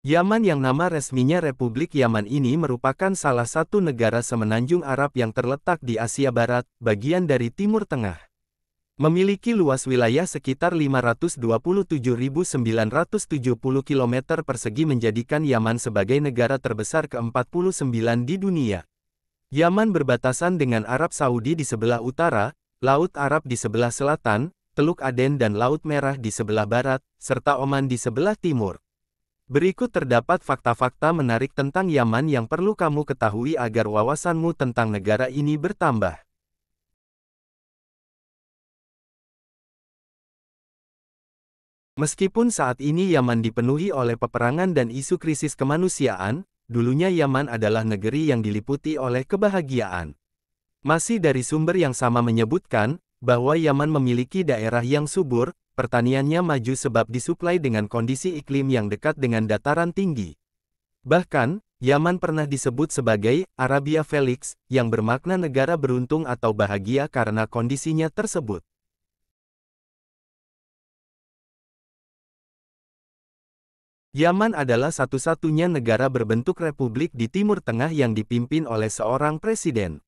Yaman yang nama resminya Republik Yaman ini merupakan salah satu negara semenanjung Arab yang terletak di Asia Barat, bagian dari Timur Tengah. Memiliki luas wilayah sekitar 527.970 km persegi menjadikan Yaman sebagai negara terbesar ke-49 di dunia. Yaman berbatasan dengan Arab Saudi di sebelah utara, Laut Arab di sebelah selatan, Teluk Aden dan Laut Merah di sebelah barat, serta Oman di sebelah timur. Berikut terdapat fakta-fakta menarik tentang Yaman yang perlu kamu ketahui agar wawasanmu tentang negara ini bertambah. Meskipun saat ini Yaman dipenuhi oleh peperangan dan isu krisis kemanusiaan, dulunya Yaman adalah negeri yang diliputi oleh kebahagiaan. Masih dari sumber yang sama menyebutkan, bahwa Yaman memiliki daerah yang subur, pertaniannya maju sebab disuplai dengan kondisi iklim yang dekat dengan dataran tinggi. Bahkan, Yaman pernah disebut sebagai Arabia Felix, yang bermakna negara beruntung atau bahagia karena kondisinya tersebut. Yaman adalah satu-satunya negara berbentuk republik di Timur Tengah yang dipimpin oleh seorang presiden.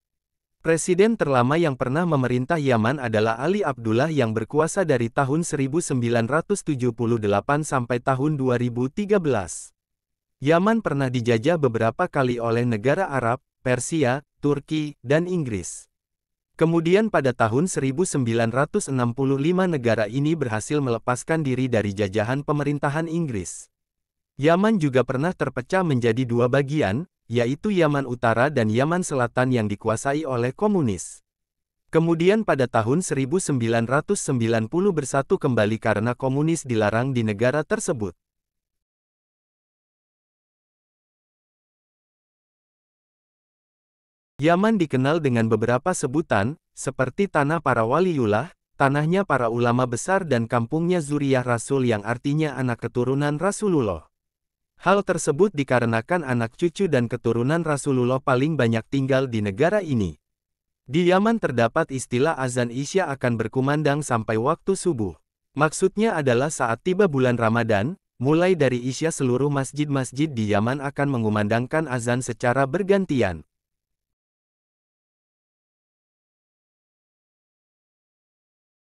Presiden terlama yang pernah memerintah Yaman adalah Ali Abdullah yang berkuasa dari tahun 1978 sampai tahun 2013. Yaman pernah dijajah beberapa kali oleh negara Arab, Persia, Turki, dan Inggris. Kemudian pada tahun 1965 negara ini berhasil melepaskan diri dari jajahan pemerintahan Inggris. Yaman juga pernah terpecah menjadi dua bagian, yaitu Yaman Utara dan Yaman Selatan yang dikuasai oleh komunis. Kemudian pada tahun 1990 bersatu kembali karena komunis dilarang di negara tersebut. Yaman dikenal dengan beberapa sebutan, seperti tanah para waliullah, tanahnya para ulama besar dan kampungnya Zuriyah Rasul yang artinya anak keturunan Rasulullah. Hal tersebut dikarenakan anak cucu dan keturunan Rasulullah paling banyak tinggal di negara ini. Di Yaman terdapat istilah azan Isya akan berkumandang sampai waktu subuh. Maksudnya adalah saat tiba bulan Ramadan, mulai dari Isya seluruh masjid-masjid di Yaman akan mengumandangkan azan secara bergantian.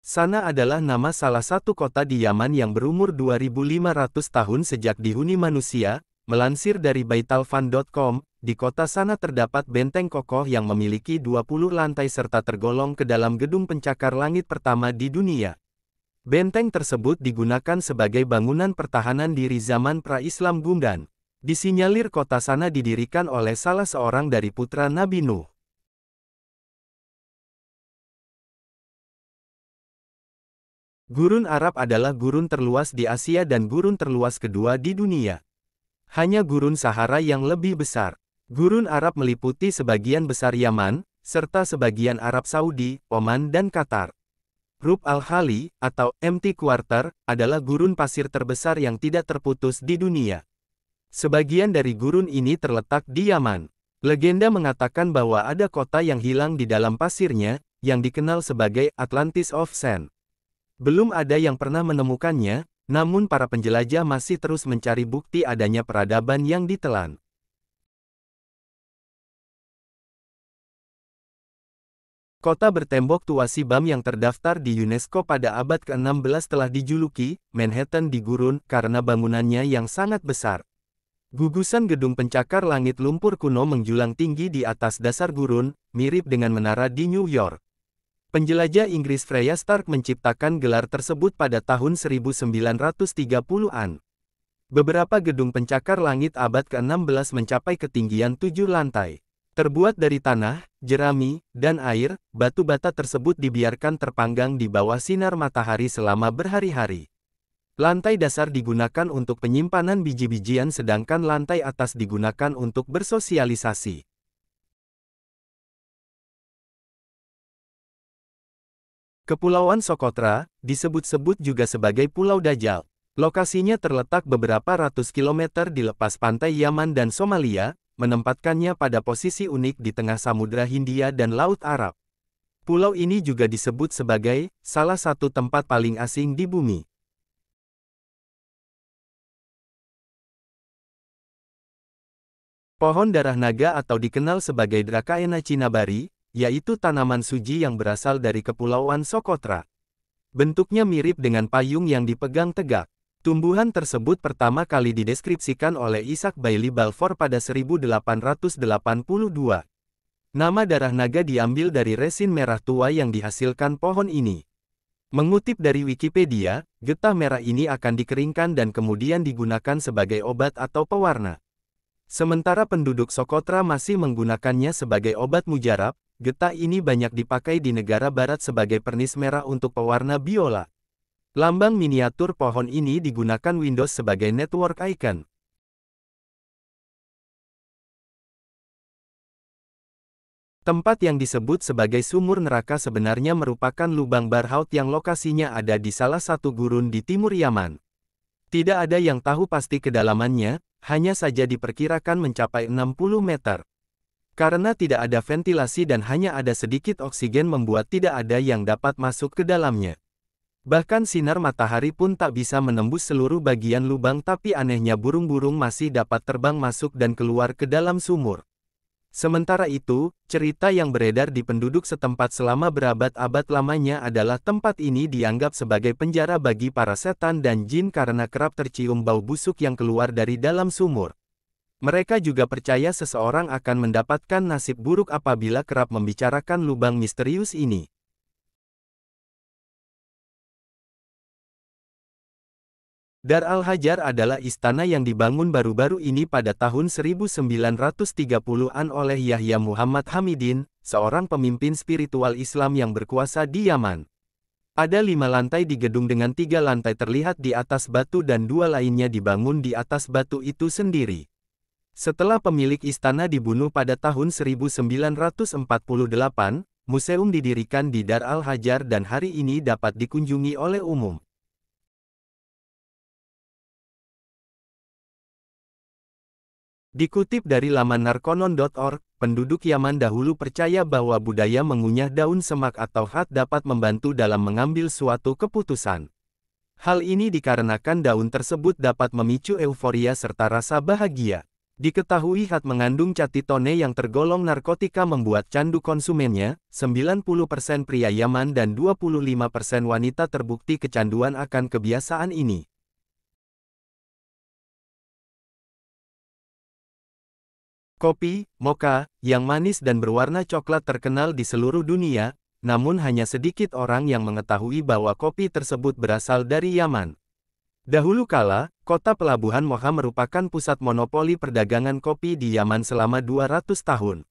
Sana adalah nama salah satu kota di Yaman yang berumur 2500 tahun sejak dihuni manusia. Melansir dari baitalfan.com, di kota Sana terdapat benteng kokoh yang memiliki 20 lantai serta tergolong ke dalam gedung pencakar langit pertama di dunia. Benteng tersebut digunakan sebagai bangunan pertahanan diri zaman pra-Islam Gumdan. Disinyalir kota Sana didirikan oleh salah seorang dari putra Nabi Nuh. Gurun Arab adalah gurun terluas di Asia dan gurun terluas kedua di dunia. Hanya gurun Sahara yang lebih besar. Gurun Arab meliputi sebagian besar Yaman, serta sebagian Arab Saudi, Oman dan Qatar. Rub al-Khali, atau Empty Quarter, adalah gurun pasir terbesar yang tidak terputus di dunia. Sebagian dari gurun ini terletak di Yaman. Legenda mengatakan bahwa ada kota yang hilang di dalam pasirnya, yang dikenal sebagai Atlantis of Sand. Belum ada yang pernah menemukannya, namun para penjelajah masih terus mencari bukti adanya peradaban yang ditelan. Kota bertembok tua Sibam yang terdaftar di UNESCO pada abad ke-16 telah dijuluki Manhattan di gurun karena bangunannya yang sangat besar. Gugusan gedung pencakar langit lumpur kuno menjulang tinggi di atas dasar gurun, mirip dengan menara di New York. Penjelajah Inggris Freya Stark menciptakan gelar tersebut pada tahun 1930-an. Beberapa gedung pencakar langit abad ke-16 mencapai ketinggian 7 lantai. Terbuat dari tanah, jerami, dan air, batu bata tersebut dibiarkan terpanggang di bawah sinar matahari selama berhari-hari. Lantai dasar digunakan untuk penyimpanan biji-bijian sedangkan lantai atas digunakan untuk bersosialisasi. Kepulauan Socotra, disebut-sebut juga sebagai Pulau Dajjal. Lokasinya terletak beberapa ratus kilometer di lepas pantai Yaman dan Somalia, menempatkannya pada posisi unik di tengah Samudra Hindia dan Laut Arab. Pulau ini juga disebut sebagai salah satu tempat paling asing di bumi. Pohon darah naga atau dikenal sebagai Dracaena cinnabarri, yaitu tanaman suji yang berasal dari Kepulauan Socotra. Bentuknya mirip dengan payung yang dipegang tegak. Tumbuhan tersebut pertama kali dideskripsikan oleh Isaac Bailey Balfour pada 1882. Nama darah naga diambil dari resin merah tua yang dihasilkan pohon ini. Mengutip dari Wikipedia, getah merah ini akan dikeringkan dan kemudian digunakan sebagai obat atau pewarna. Sementara penduduk Socotra masih menggunakannya sebagai obat mujarab, getah ini banyak dipakai di negara barat sebagai pernis merah untuk pewarna biola. Lambang miniatur pohon ini digunakan Windows sebagai network icon. Tempat yang disebut sebagai sumur neraka sebenarnya merupakan lubang barhaut yang lokasinya ada di salah satu gurun di timur Yaman. Tidak ada yang tahu pasti kedalamannya, hanya saja diperkirakan mencapai 60 meter. Karena tidak ada ventilasi dan hanya ada sedikit oksigen membuat tidak ada yang dapat masuk ke dalamnya. Bahkan sinar matahari pun tak bisa menembus seluruh bagian lubang, tapi anehnya burung-burung masih dapat terbang masuk dan keluar ke dalam sumur. Sementara itu, cerita yang beredar di penduduk setempat selama berabad-abad lamanya adalah tempat ini dianggap sebagai penjara bagi para setan dan jin karena kerap tercium bau busuk yang keluar dari dalam sumur. Mereka juga percaya seseorang akan mendapatkan nasib buruk apabila kerap membicarakan lubang misterius ini. Dar al-Hajar adalah istana yang dibangun baru-baru ini pada tahun 1930-an oleh Yahya Muhammad Hamidin, seorang pemimpin spiritual Islam yang berkuasa di Yaman. Ada 5 lantai di gedung dengan 3 lantai terlihat di atas batu dan 2 lainnya dibangun di atas batu itu sendiri. Setelah pemilik istana dibunuh pada tahun 1948, museum didirikan di Dar al-Hajar dan hari ini dapat dikunjungi oleh umum. Dikutip dari laman narkonon.org, penduduk Yaman dahulu percaya bahwa budaya mengunyah daun semak atau khat dapat membantu dalam mengambil suatu keputusan. Hal ini dikarenakan daun tersebut dapat memicu euforia serta rasa bahagia. Diketahui khat mengandung catitone yang tergolong narkotika membuat candu konsumennya. 90% pria Yaman dan 25% wanita terbukti kecanduan akan kebiasaan ini. Kopi, mocha, yang manis dan berwarna coklat terkenal di seluruh dunia, namun hanya sedikit orang yang mengetahui bahwa kopi tersebut berasal dari Yaman. Dahulu kala, kota pelabuhan Mocha merupakan pusat monopoli perdagangan kopi di Yaman selama 200 tahun.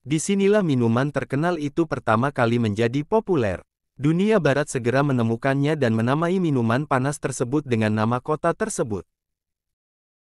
Disinilah minuman terkenal itu pertama kali menjadi populer. Dunia Barat segera menemukannya dan menamai minuman panas tersebut dengan nama kota tersebut.